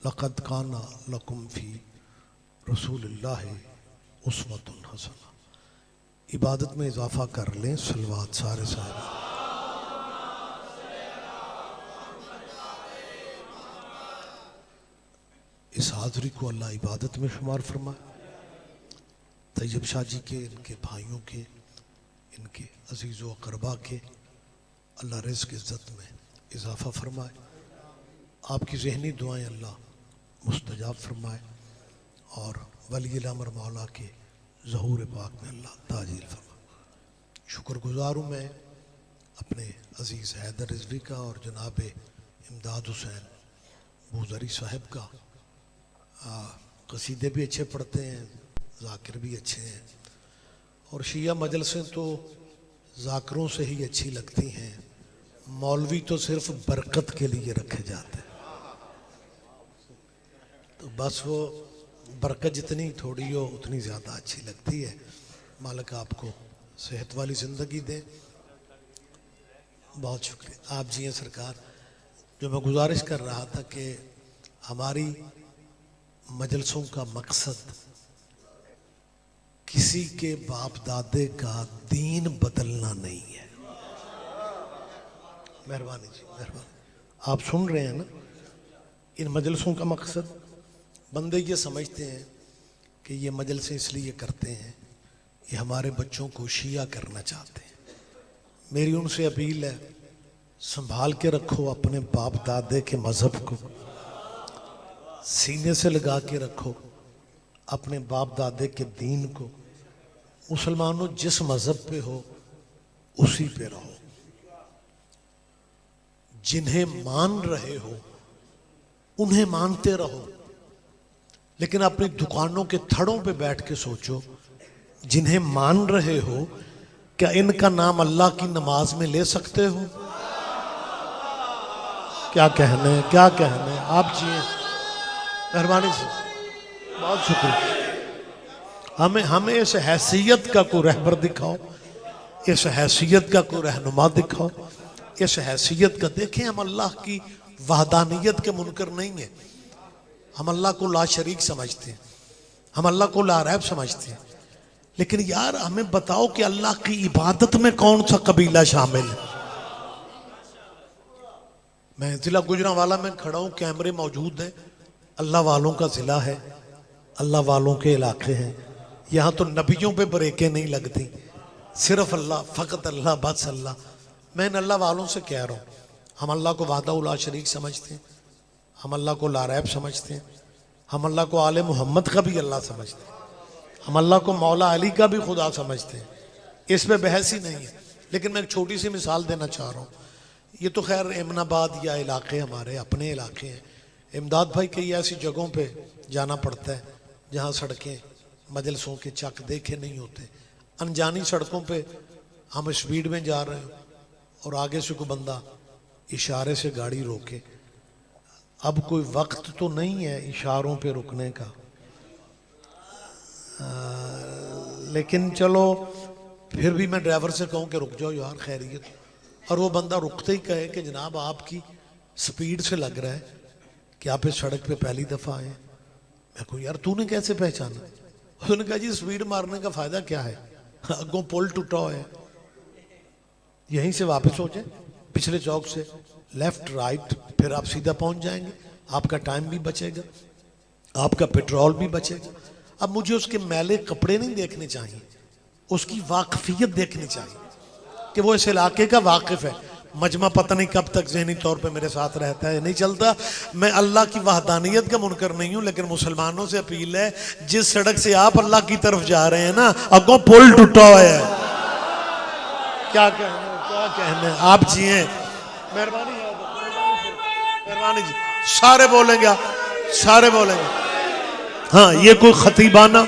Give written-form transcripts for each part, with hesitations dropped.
लक़द काना लकुम फ़ी रसूलिल्लाहि उस्वतुन हसना। इबादत में इजाफ़ा कर लें, सलवात सारे साहब। इस हाज़री को अल्लाह इबादत में शुमार फरमाए। तैयब शाह जी के, इनके भाइयों के, इनके अजीज़ व अक़रबा के अल्लाह रिज़्क़ इज़्ज़त में इजाफ़ा फरमाए। आपकी ज़हनी दुआएं अल्लाह मुस्तजाब फरमाए और वली अमर मौला के ज़हूर पाक में अल्लाह ताजील फरमाए। शुक्रगुज़ार हूँ मैं अपने अज़ीज़ हैदर रिज़वी का और जनाब इमदाद हुसैन बूज़री साहब का। कसीदे भी अच्छे पढ़ते हैं, ज़ाकिर भी अच्छे हैं, और शिया मजलिसें तो ज़ाकिरों से ही अच्छी लगती हैं। मौलवी तो सिर्फ बरकत के लिए रखे जाते हैं, तो बस वो बरकत जितनी थोड़ी हो उतनी ज़्यादा अच्छी लगती है। मालिक आपको सेहत वाली ज़िंदगी दे। बहुत शुक्रिया। आप जी हैं सरकार। जो मैं गुजारिश कर रहा था कि हमारी मजलिसों का मकसद किसी के बाप दादे का दीन बदलना नहीं है। मेहरबानी जी, मेहरबानी। आप सुन रहे हैं ना, इन मजलिसों का मकसद बंदे ये समझते हैं कि ये मजलिसें इसलिए करते हैं, ये हमारे बच्चों को शिया करना चाहते हैं। मेरी उनसे अपील है, संभाल के रखो अपने बाप दादे के मज़हब को, सीने से लगा के रखो अपने बाप दादे के दीन को। मुसलमानों जिस मज़हब पे हो उसी पे रहो, जिन्हें मान रहे हो उन्हें मानते रहो, लेकिन अपनी दुकानों के थड़ों पे बैठ के सोचो, जिन्हें मान रहे हो क्या इनका नाम अल्लाह की नमाज में ले सकते हो? क्या कहने, क्या कहने। आप जिए, मेहरबानी से, बहुत शुक्रिया। हमें इस हैसियत का कोई रहबर दिखाओ, इस हैसियत का कोई रहनुमा दिखाओ, इस हैसियत का। देखें, हम अल्लाह की वहदानियत के मुनकर नहीं है। हम अल्लाह को ला शरीक समझते हैं, हम अल्लाह को ला रैब समझते हैं, लेकिन यार हमें बताओ कि अल्लाह की इबादत में कौन सा कबीला शामिल है। मैं जिला गुजरांवाला में खड़ा हूँ, कैमरे मौजूद हैं, अल्लाह वालों का जिला है, अल्लाह वालों के इलाके हैं। यहाँ तो नबियों पे ब्रेकें नहीं लगती, सिर्फ अल्लाह, फ़कत अल्लाह, बस अल्लाह। मैं इन अल्लाह वालों से कह रहा हूँ, हम अल्लाह को वाहदा ला शरीक समझते हैं, हम अल्लाह को लारैब समझते हैं, हम अल्लाह को आले मोहम्मद का भी अल्लाह समझते हैं, हम अल्लाह को मौला अली का भी खुदा समझते हैं। इस पे बहस ही नहीं है। लेकिन मैं एक छोटी सी मिसाल देना चाह रहा हूँ। ये तो खैर एमनाबाद या इलाके हमारे अपने इलाके हैं। इमदाद भाई कई ऐसी जगहों पे जाना पड़ता है जहाँ सड़कें मजलिसों के चक देखे नहीं होते। अनजानी सड़कों पे हम स्पीड में जा रहे हो और आगे से कोई बंदा इशारे से गाड़ी रोके। अब कोई वक्त तो नहीं है इशारों पे रुकने का, लेकिन चलो फिर भी मैं ड्राइवर से कहूँ कि रुक जाओ यार, खैरियत, और वो बंदा रुकते ही कहे कि जनाब आपकी स्पीड से लग रहा है कि आप इस सड़क पे पहली दफ़ा आए। मैं कहूँ यार तूने कैसे पहचाना? उसने कहा जी स्पीड मारने का फ़ायदा क्या है, अगों पुल टूटा है, यहीं से वापस हो जाए, पिछले चौक से लेफ्ट राइट, फिर आप सीधा पहुंच जाएंगे, आपका टाइम भी बचेगा, आपका पेट्रोल भी बचेगा। अब मुझे उसके मैले कपड़े नहीं देखने चाहिए, उसकी वाकफियत देखनी चाहिए कि वो इस इलाके का वाकिफ है। मजमा पता नहीं कब तक ज़हनी तौर पे मेरे साथ रहता है, नहीं चलता। मैं अल्लाह की वहदानियत का मुनकर नहीं हूँ, लेकिन मुसलमानों से अपील है, जिस सड़क से आप अल्लाह की तरफ जा रहे हैं ना, अगों पुल टूटा हुआ है। क्या कहने, क्या कहने। आप जिए, मेहरबानी है, मेहरबानी जी। सारे बोलेंगे, सारे बोलेंगे। हाँ, ये कोई खतीबाना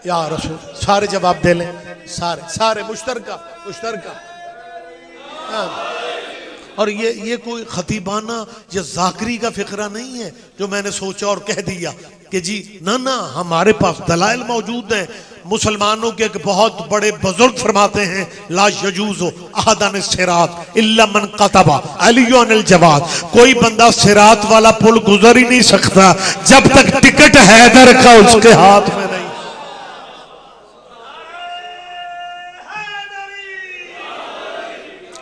या रसूल, सारे जवाब दे लें, सारे सारे मुश्तरका मुश्तरका। हाँ, और ये कोई खतीबाना या जाकरी का फिक्रा नहीं है जो मैंने सोचा और कह दिया कि जी ना ना, हमारे पास दलाइल मौजूद हैं। मुसलमानों के एक बहुत बड़े बुजुर्ग फरमाते हैं, ला यजूज़ु अहदन सिरात इल्ला मन कतबा अलियुल जवाद। कोई बंदा सिरात वाला पुल गुजर ही नहीं सकता जब तक टिकट हैदर का उसके हाथ में नहीं।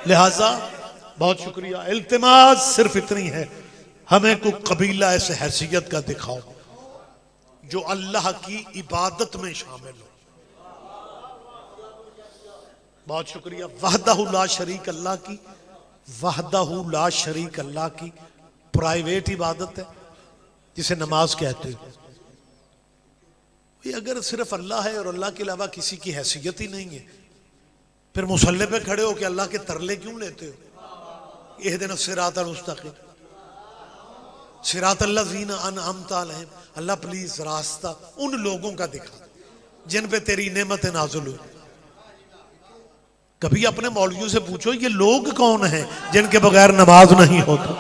लिहाजा बहुत शुक्रिया। इल्तिमास सिर्फ इतनी है, हमें कोई कबीला ऐसे हैसियत का दिखाओ जो अल्लाह की इबादत में शामिल हो। बहुत शुक्रिया। वहदहू ला शरीक अल्लाह की, वहदहू ला शरीक अल्लाह की प्राइवेट इबादत है जिसे नमाज कहते हो। अगर सिर्फ अल्लाह है और अल्लाह के अलावा किसी की हैसियत ही नहीं है, फिर मुसल्ले पे खड़े हो कि अल्लाह के तरले क्यों लेते हो? इहदिना सिरातल मुस्तकीम सिरातल लज़ीना अनअमता अलैहिम। अल्लाह प्लीज रास्ता उन लोगों का दिखा जिन पे तेरी नेमत नाज़िल हुई। कभी अपने मौलवियों से पूछो ये लोग कौन हैं जिनके बगैर नमाज नहीं होता।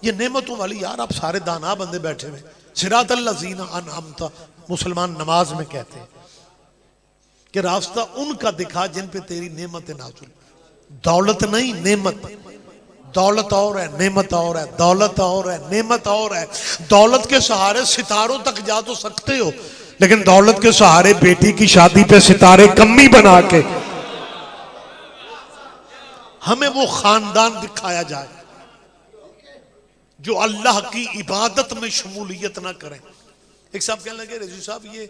ये नेमतों वाली, यार आप सारे दाना बंदे बैठे हुए। सिरातल लज़ीना अनअमता मुसलमान नमाज में कहते हैं कि रास्ता उनका दिखा जिन पे तेरी नेमत नाज़िल। दौलत नहीं, नेमत। दौलत और है, नेमत और है। दौलत और है, नेमत और है। दौलत के सहारे सितारों तक जा तो सकते हो, लेकिन दौलत के सहारे बेटी की शादी पे सितारे कमी बना के हमें वो खानदान दिखाया जाए जो अल्लाह की इबादत में शमूलियत ना करें। एक साहब कहने लगे, रजी साहब ये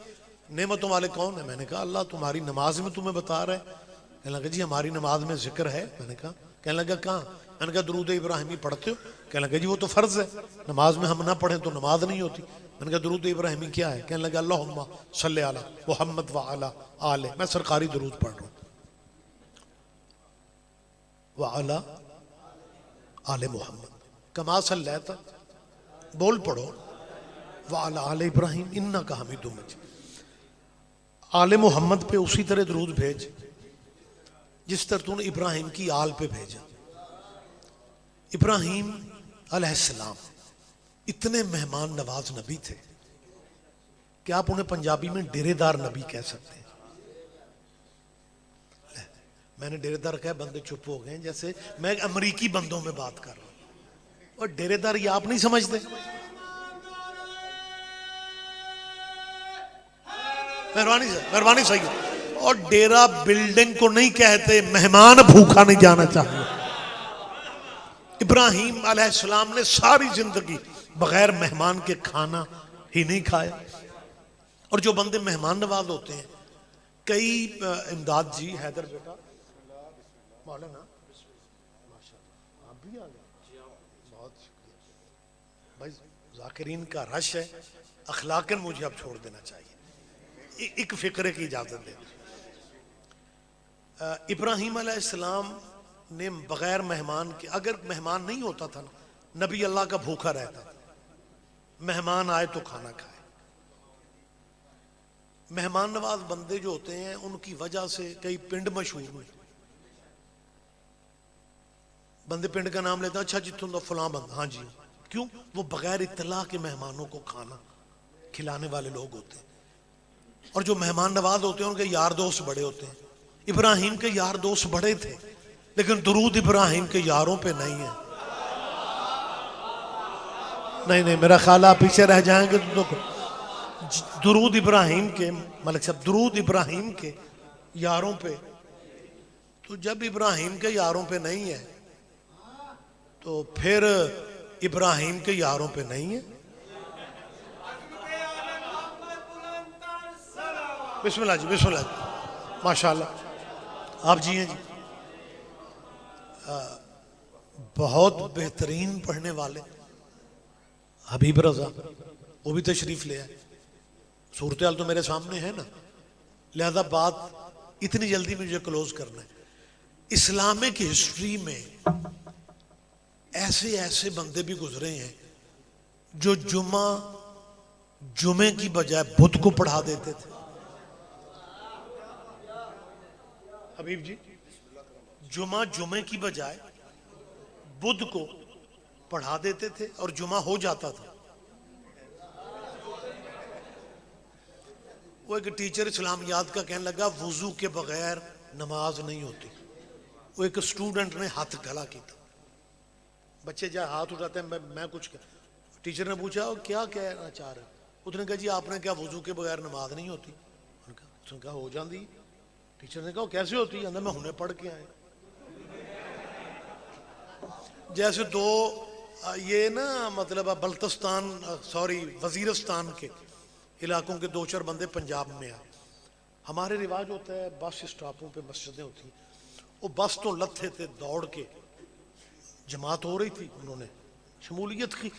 नेमतों वाले कौन है? मैंने कहा अल्लाह तुम्हारी नमाज में तुम्हें बता रहा है। कहने लगा जी हमारी नमाज में जिक्र है। मैंने कहा, कहने लगा कहाँ? मैंने कहा दुरूद इब्राहिमी पढ़ते हो? कहने लगा जी वो तो फर्ज है, नमाज में हम ना पढ़ें तो नमाज नहीं होती। मैंने कहा दुरूद इब्राहिमी क्या है? कहने लगा अल्लाहुम्मा सल्ली अला मुहम्मद व अला आले। मैं सरकारी दुरूद पढ़ रहा हूँ, व अला आले मुहम्मद कमा सल्लैता, बोल पढ़ो व अला आले इब्राहिम इन्ना का हमीदुम मजीद। आले मोहम्मद पे उसी तरह दरूद भेज जिस तरह तूने इब्राहिम की आल पे भेजा। इब्राहिम अलैहिस्सलाम इतने मेहमान नवाज नबी थे कि आप उन्हें पंजाबी में डेरेदार नबी कह सकते हैं। मैंने डेरेदार कहा, बंदे चुप हो गए जैसे मैं अमरीकी बंदों में बात कर रहा हूं। और डेरेदार ये आप नहीं समझते? मेहरबानी सही है। और डेरा बिल्डिंग को नहीं कहते, मेहमान भूखा नहीं जाना चाहिए। इब्राहिम अलैहिस्सलाम ने सारी जिंदगी बगैर मेहमान के खाना ही नहीं खाया। और जो बंदे मेहमान नवाज होते हैं, कई इमदाद जी हैदर बेटा मौलाना माशाल्लाह आप भी आ गए, बहुत शुक्रिया भाई। जाकिरीन का रश है, अखलाकन मुझे अब छोड़ देना चाहिए। एक फिक्रे की इजाजत दे। इब्राहिम अलैहिस्सलाम ने बगैर मेहमान के, अगर मेहमान नहीं होता था नबी अल्लाह का भूखा रहता था। मेहमान आए तो खाना खाए। मेहमान नवाज बंदे जो होते हैं उनकी वजह से कई पिंड मशहूर हुए। बंदे पिंड का नाम लेता, अच्छा जितों का फलां बंदा, हाँ जी क्यों? वो बगैर इत्तला के मेहमानों को खाना खिलाने वाले लोग होते हैं। और जो मेहमान नवाज होते हैं उनके यार दोस्त बड़े होते हैं। इब्राहिम के यार दोस्त बड़े थे, लेकिन दुरूद इब्राहिम के यारों पे नहीं है। नहीं मेरा ख्याल आप पीछे रह जाएंगे तो दुरूद इब्राहिम के, मलिक साहब दुरूद इब्राहिम के यारों पे। तो जब इब्राहिम के यारों पे नहीं है तो फिर इब्राहिम के यारों पे नहीं है। बिस्मिल्लाह जी, बिस्मिल्लाह जी, माशाल्लाह आप जी हैं जी। बहुत बेहतरीन पढ़ने वाले हबीब रजा, वो भी तशरीफ ले आए। सूरत हाल तो मेरे सामने है ना, लिहाजा बात इतनी जल्दी मुझे क्लोज करना है। इस्लामिक हिस्ट्री में ऐसे ऐसे बंदे भी गुजरे हैं जो जुमे की बजाय बुत को पढ़ा देते थे। हबीब जी, जुमा जुमे की बजाय बुध को पढ़ा देते थे और जुमा हो जाता था। वो एक टीचर इस्लामियात का कहने लगा वुजू के बगैर नमाज नहीं होती। वो एक स्टूडेंट ने हाथ गला किया, बच्चे जहाँ हाथ उठाते हैं मैं कुछ टीचर ने पूछा क्या कहना चाह रहे, उसने कहा जी आपने क्या वुजू के बगैर नमाज नहीं होती? उसने कहा हो जाती। टीचर ने कहा कैसे होती? कहता मैं हुने पढ़ के आए। जैसे दो ये ना मतलब बल्तिस्तान सॉरी वजीरिस्तान के इलाकों के 2-4 बंदे पंजाब में आए। हमारे रिवाज होता है बस स्टॉपों पे मस्जिदें होती हैं, वो बस तो लथे थे दौड़ के, जमात हो रही थी, उन्होंने शमूलियत की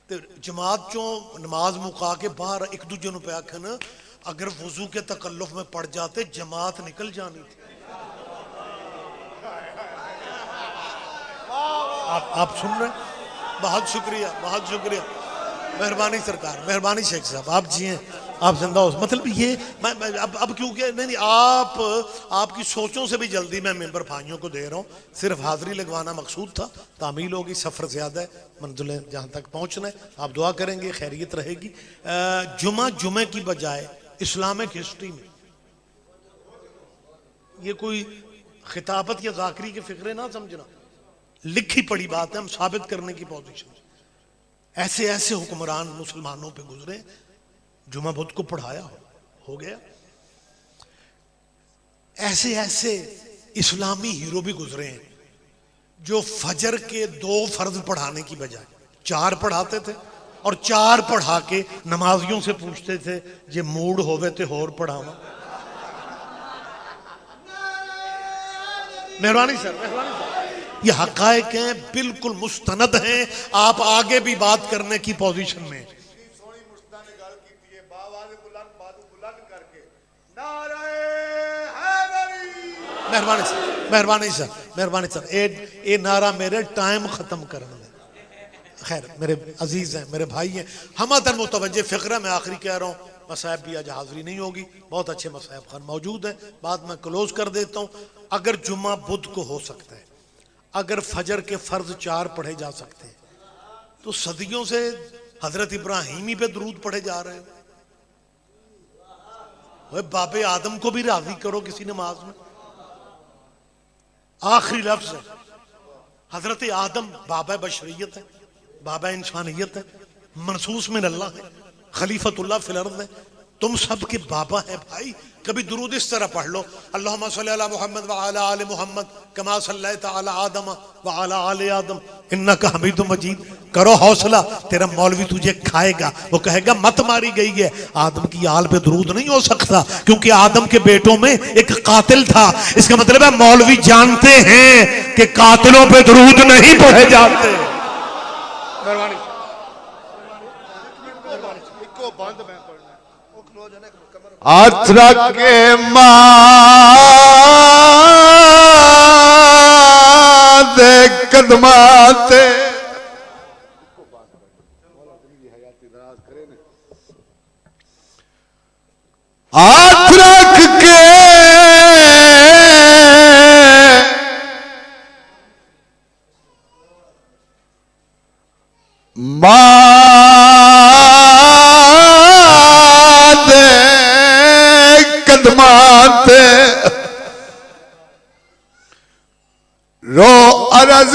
तो जमात चो नमाज मुका के बाहर एक दूजे पे आखन अगर वजू के तकल्लुफ में पड़ जाते जमात निकल जानी थी। आप सुन रहे हैं? बहुत शुक्रिया, बहुत शुक्रिया, मेहरबानी सरकार, मेहरबानी शेख साहब, आप जी हैं, आप जिंदा हो। मतलब ये मैं अब क्योंकि नहीं आपकी सोचों से भी जल्दी मैं मेंबर भाइयों को दे रहा हूँ, सिर्फ हाजिरी लगवाना मकसूद था। तामील होगी, सफ़र ज़्यादा है, मंजिलें जहाँ तक पहुँचना है, आप दुआ करेंगे खैरियत रहेगी। जुमा जुमे की बजाय इस्लामिक हिस्ट्री में ये कोई खिताबत या जाकरी के फिक्रे ना समझना, लिखी पड़ी बात है, हम साबित करने की पोजीशन। ऐसे ऐसे हुक्मरान मुसलमानों पे गुजरे, जुमा बुध को पढ़ाया हो गया। ऐसे ऐसे इस्लामी हीरो भी गुजरे हैं जो फजर के 2 फर्ज पढ़ाने की बजाय 4 पढ़ाते थे और 4 पढ़ा के नमाजियों से पूछते थे जे मूड होवे ते होर पढ़ावा। मेहरबानी सर, मेहरबानी सर, ये हकायक हैं, बिल्कुल मुस्तनद हैं, आप आगे भी बात करने की पोजीशन में। मेहरबानी सर, मेहरबानी सर, मेहरबानी सर, ए नारा मेरे टाइम खत्म करना है। खैर मेरे अजीज हैं, मेरे भाई हैं, हमतन मुतवज्जे फिक्र में आखिरी कह रहा हूँ, मसाहब भी आज हाजिरी नहीं होगी, बहुत अच्छे मसाहब खान मौजूद हैं, बाद में क्लोज कर देता हूँ। अगर जुम्मा बुध को हो सकता है, अगर फजर के फर्ज 4 पढ़े जा सकते हैं, तो सदियों से हजरत इब्राहिम ही पे दरूद पढ़े जा रहे हो। बाबे आदम को भी राजी करो किसी नमाज में। आखिरी लफ्ज है हजरत आदम, बाबा बशरियत है, बाबा इंसानियत है, मनसूस में अल्लाह है, खलीफतुल्लाह फिल अर्द है, तुम सबके बाबा है भाई। कभी दुरूद इस तरह पढ़ लो, अल्लाहुम्मा सल्ली अला मुहम्मद व अला आले मुहम्मद कमा सल्लैता अला आदम व अला आले आदम इन्नका हमीदुम मजीद। करो हौसला, तेरा मौलवी तुझे खाएगा, वो कहेगा मत मारी गई है। आदम की आल पे दुरूद नहीं हो सकता क्योंकि आदम के बेटों में एक कातिल था। इसका मतलब है मौलवी जानते हैं कि कातिलों पे दुरूद नहीं पढ़े जाते। आसरा के मां दे कदमाते हाथ रख के रो अर्ज